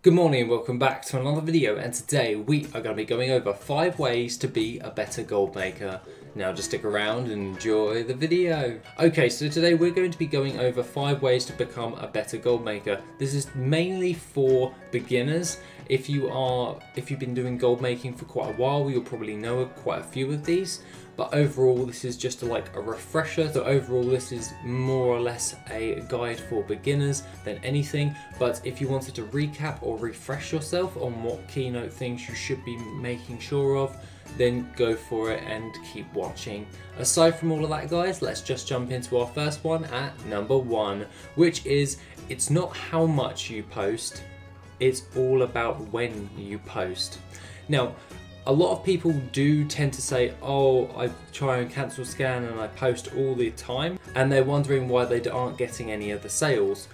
Good morning and welcome back to another video, and today we are going to be going over 5 ways to be a better gold maker. Now just stick around and enjoy the video. Okay, so today we're going to be going over 5 ways to become a better gold maker. This is mainly for beginners. If you've been doing gold making for quite a while, you'll probably know quite a few of these. But overall, this is just like a refresher. So overall, this is more or less a guide for beginners than anything. But if you wanted to recap or refresh yourself on what keynote things you should be making sure of, then go for it and keep watching. Aside from all of that, guys, let's just jump into our first one at number 1, which is it's not how much you post, it's all about when you post. Now, a lot of people do tend to say, oh, I try and cancel scan and I post all the time, and they're wondering why they aren't getting any of the sales.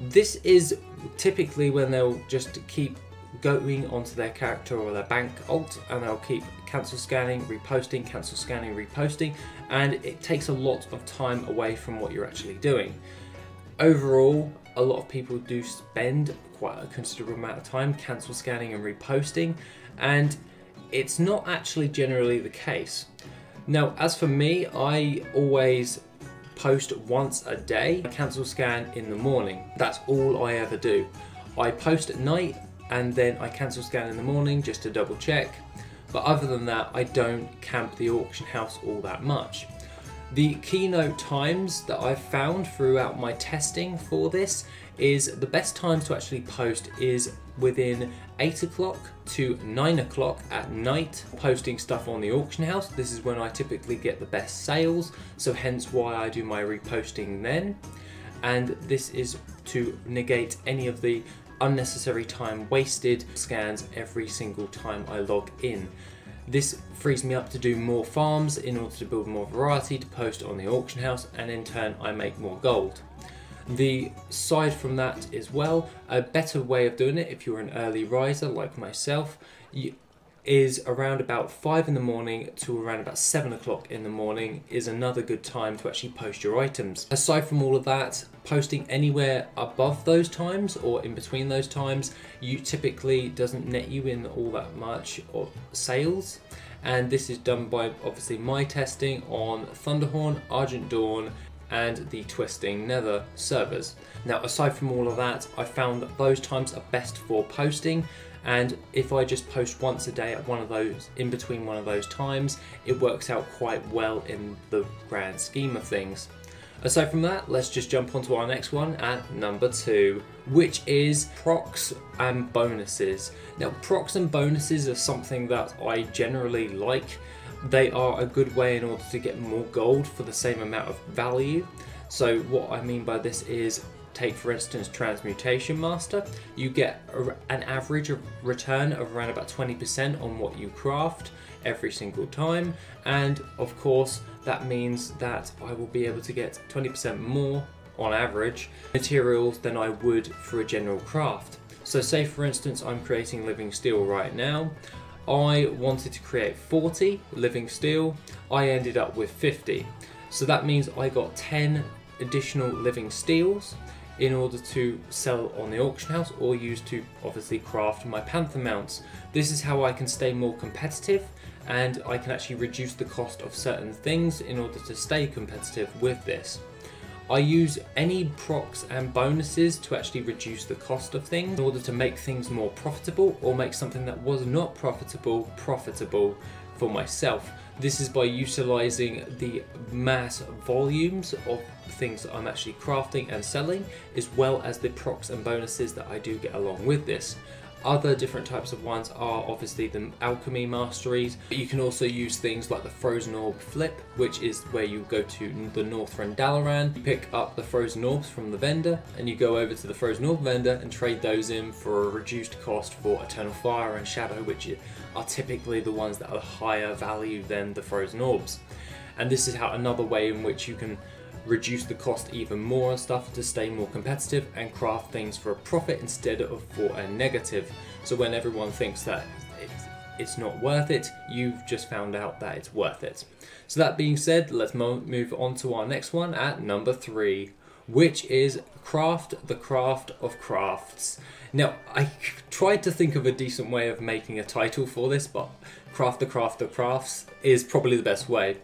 This is typically when they'll just keep going onto their character or their bank alt, and they'll keep cancel scanning, reposting, cancel scanning, reposting, and it takes a lot of time away from what you're actually doing. Overall, a lot of people do spend quite a considerable amount of time cancel scanning and reposting, and it's not actually generally the case. Now, as for me, I always post once a day, cancel scan in the morning. That's all I ever do. I post at night and then I cancel scan in the morning just to double check. But other than that, I don't camp the auction house all that much. The keynote times that I've found throughout my testing for this is the best times to actually post is within 8 o'clock to 9 o'clock at night, posting stuff on the auction house. This is when I typically get the best sales, so hence why I do my reposting then. And this is to negate any of the unnecessary time wasted scans every single time I log in. This frees me up to do more farms in order to build more variety to post on the auction house, and in turn I make more gold. The side from that as well, a better way of doing it if you're an early riser like myself, is around about 5 in the morning to around about 7 o'clock in the morning is another good time to actually post your items. Aside from all of that, posting anywhere above those times or in between those times, you typically doesn't net you in all that much of sales. And this is done by obviously my testing on Thunderhorn, Argent Dawn, and the Twisting Nether servers. Now, aside from all of that, I found that those times are best for posting, and if I just post once a day at one of those, in between one of those times, it works out quite well in the grand scheme of things. Aside from that, let's just jump onto our next one at number 2, which is procs and bonuses. Now, procs and bonuses are something that I generally like. They are a good way in order to get more gold for the same amount of value. So what I mean by this is, take for instance Transmutation Master. You get an average of return of around about 20% on what you craft every single time, and of course that means that I will be able to get 20% more on average materials than I would for a general craft. So say for instance I'm creating living steel right now. I wanted to create 40 living steel, I ended up with 50. So that means I got 10 additional living steels in order to sell on the auction house or use to obviously craft my panther mounts. This is how I can stay more competitive, and I can actually reduce the cost of certain things in order to stay competitive with this. I use any procs and bonuses to actually reduce the cost of things in order to make things more profitable, or make something that was not profitable for myself. This is by utilizing the mass volumes of things that I'm actually crafting and selling, as well as the procs and bonuses that I do get along with this. Other different types of ones are obviously the alchemy masteries, but you can also use things like the frozen orb flip, which is where you go to the Northrend Dalaran, you pick up the frozen orbs from the vendor, and you go over to the frozen orb vendor and trade those in for a reduced cost for Eternal Fire and Shadow, which are typically the ones that are higher value than the frozen orbs. And this is how another way in which you can reduce the cost even more and stuff to stay more competitive and craft things for a profit instead of for a negative. So when everyone thinks that it's not worth it, you've just found out that it's worth it. So that being said, let's move on to our next one at number 3, which is craft the craft of crafts. Now, I tried to think of a decent way of making a title for this, but craft the craft of crafts is probably the best way.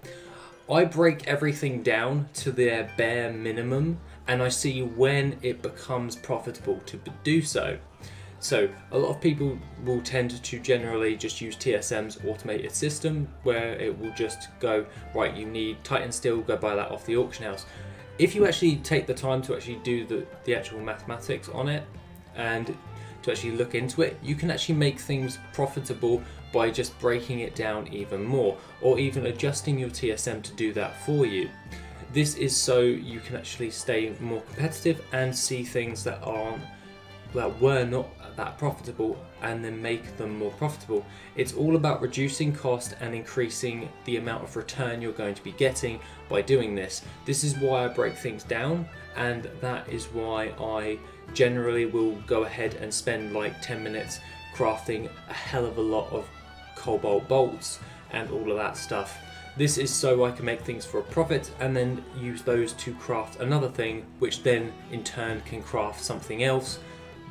I break everything down to their bare minimum, and I see when it becomes profitable to do so. So a lot of people will tend to generally just use TSM's automated system, where it will just go, right, you need Titan steel, go buy that off the auction house. If you actually take the time to actually do the actual mathematics on it and to actually look into it, you can actually make things profitable by just breaking it down even more, or even adjusting your TSM to do that for you. This is so you can actually stay more competitive and see things that were not that profitable and then make them more profitable. It's all about reducing cost and increasing the amount of return you're going to be getting by doing this. This is why I break things down, and that is why I generally will go ahead and spend like 10 minutes crafting a hell of a lot of cobalt bolts and all of that stuff. This is so I can make things for a profit and then use those to craft another thing, which then in turn can craft something else,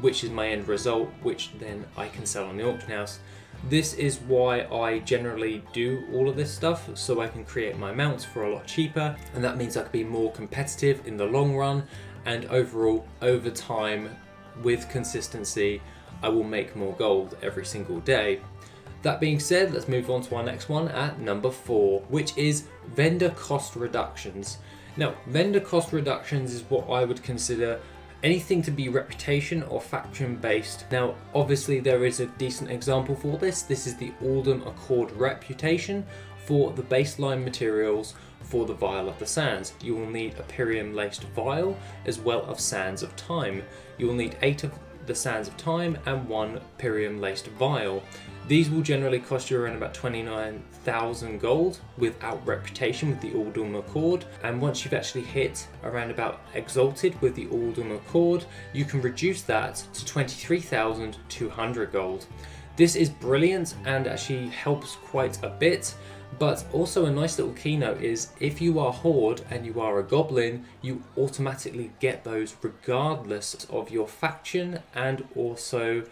which is my end result, which then I can sell on the auction house. This is why I generally do all of this stuff, so I can create my mounts for a lot cheaper, and that means I can be more competitive in the long run, and overall, over time, with consistency, I will make more gold every single day. That being said, let's move on to our next one at number 4, which is vendor cost reductions. Now, vendor cost reductions is what I would consider anything to be reputation or faction based. Now, obviously there is a decent example for this. This is the Alden Accord reputation for the baseline materials for the Vial of the Sands. You will need a Pyrium laced vial as well as Sands of Time. You will need 8 of the Sands of Time and 1 Pyrium laced vial. These will generally cost you around about 29,000 gold without reputation with the Alden Accord, and once you've actually hit around about Exalted with the Alden Accord, you can reduce that to 23,200 gold. This is brilliant and actually helps quite a bit, but also a nice little keynote is if you are Horde and you are a Goblin, you automatically get those regardless of your faction and also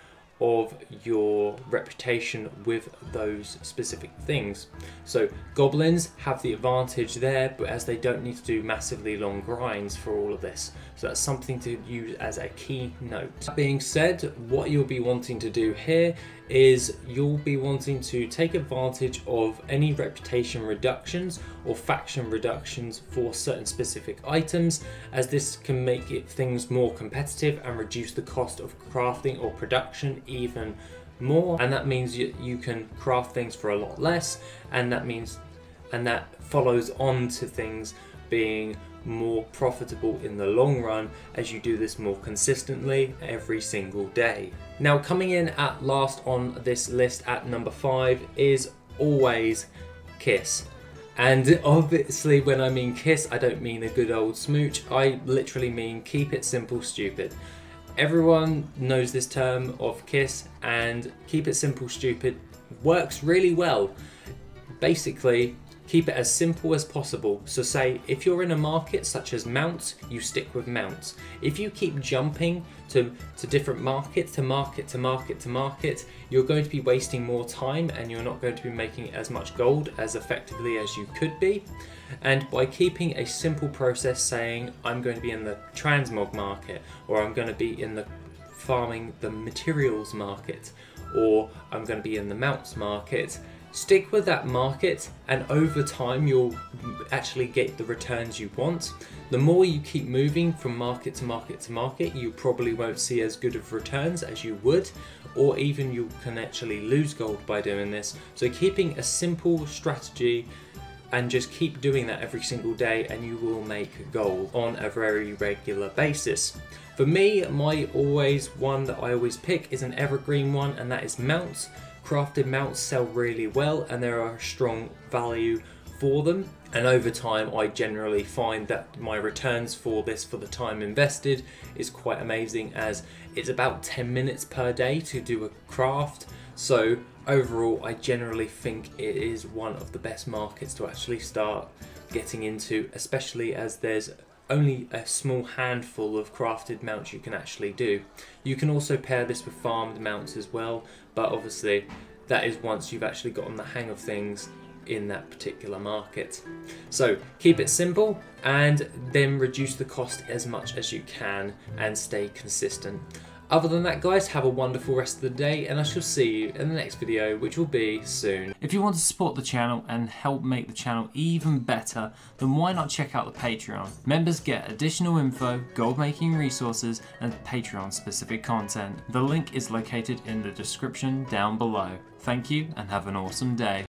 of your reputation with those specific things. So Goblins have the advantage there, but as they don't need to do massively long grinds for all of this. So that's something to use as a key note. That being said, what you'll be wanting to do here is you'll be wanting to take advantage of any reputation reductions or faction reductions for certain specific items, as this can make it things more competitive and reduce the cost of crafting or production even more, and that means you can craft things for a lot less, and that follows on to things being more profitable in the long run as you do this more consistently every single day. Now, coming in at last on this list at number 5 is always Kiss. And obviously when I mean kiss, I don't mean a good old smooch, I literally mean keep it simple stupid. Everyone knows this term of kiss, and keep it simple stupid works really well. Basically, keep it as simple as possible. So say if you're in a market such as mounts, you stick with mounts. If you keep jumping to different markets, to market, you're going to be wasting more time and you're not going to be making as much gold as effectively as you could be. And by keeping a simple process, saying I'm going to be in the transmog market, or I'm going to be in the farming the materials market, or I'm going to be in the mounts market, stick with that market, and over time you'll actually get the returns you want. The more you keep moving from market to market to market, you probably won't see as good of returns as you would, or even you can actually lose gold by doing this. So keeping a simple strategy and just keep doing that every single day, and you will make gold on a very regular basis. For me, my one that I always pick is an evergreen one, and that is mounts. Crafted mounts sell really well and there are a strong value for them, and over time I generally find that my returns for this, for the time invested, is quite amazing, as it's about 10 minutes per day to do a craft. So overall I generally think it is one of the best markets to actually start getting into, especially as there's only a small handful of crafted mounts you can actually do. You can also pair this with farmed mounts as well, but obviously that is once you've actually gotten the hang of things in that particular market. So keep it simple and then reduce the cost as much as you can and stay consistent. Other than that, guys, have a wonderful rest of the day, and I shall see you in the next video, which will be soon. If you want to support the channel and help make the channel even better, then why not check out the Patreon? Members get additional info, gold making resources, and Patreon specific content. The link is located in the description down below. Thank you and have an awesome day.